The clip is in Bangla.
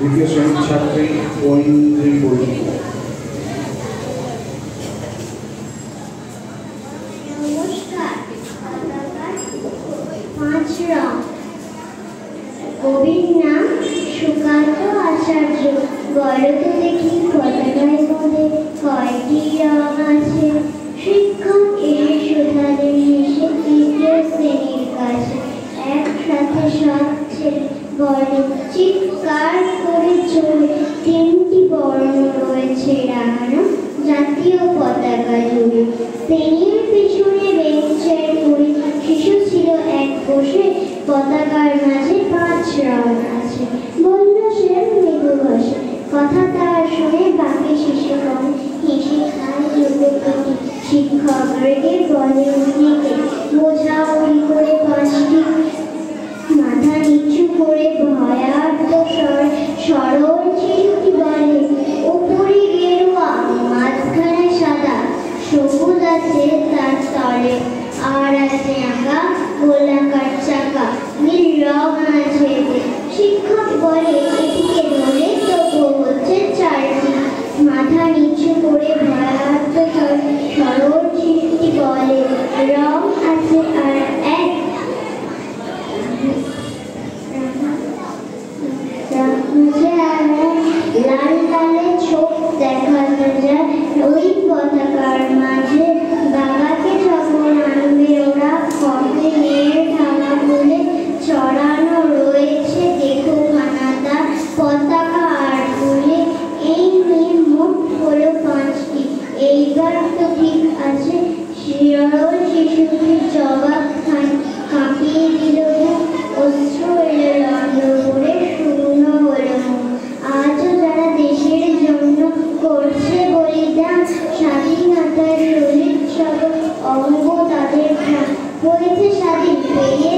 দ্বিতীয় শ্রেণীর ছাত্রী ঐন্দ্রী বৈদ্য। কবির নাম সুকান্ত আচার্য। বলো তো দেখি পতাকায় মধ্যে কয়টি রং আছে? শিক্ষক এসে শোধালেন হেসে তৃতীয় শ্রেণীর কাছে। একসাথে সব ছেলে বলে চিৎকার করে চলে, তিনটি বর্ণ রয়েছে রাঙানো জাতীয় পতাকা জুড়ে। শ্রেণীর পিছনে বেঞ্চের মোড়ে শিশু ছিল এক বসে, পতাকার মাঝে 5 রং আছে। বলল সে মৃদু বসে, কথা তার শুনে বাকি শিশুগণ হেসে খায় যুবকটি। শিক্ষক রেগে বলে অন্যকে, বোঝাবুঝি করে 5টি, মাথা নিচু করে ভয়ার্ত সরল চিঠি বলে, উপরে গেরুয়া মাঝখানে সাদা, সবুজ আছে তার তলে, আর আছে আঁকা গোলাকার চাকা, নীল রং আছে। শিক্ষক বলে এটিকে ধরে তবু হচ্ছে 4টি, মাথা নিচু করে ভয়ার্ত সরল চিঠি বলে, রং আছে আর এক, লাল লালে চোখ দেখানো যায় ওই পতাকার মাঝে। বাবাকে যখন আনবে ওরা, কবে মেয়ের ঢাকা খুলে চড়ানো রয়েছে দেখো খানাটা পতাকা আর ফুলে। এই নিয়ে মোট হলো 5টি, এইবার তো ঠিক আছে। সরল শিশুটির জবাব কাঁপিয়ে দিল, অশ্রু এলো রন্ধ করে শূন্য হলো। আজও যারা দেশের জন্য করছে বলিদান, স্বাধীনতার শহীদ সব অঙ্গ তাদের হয়েছে স্বাধীন, পেয়ে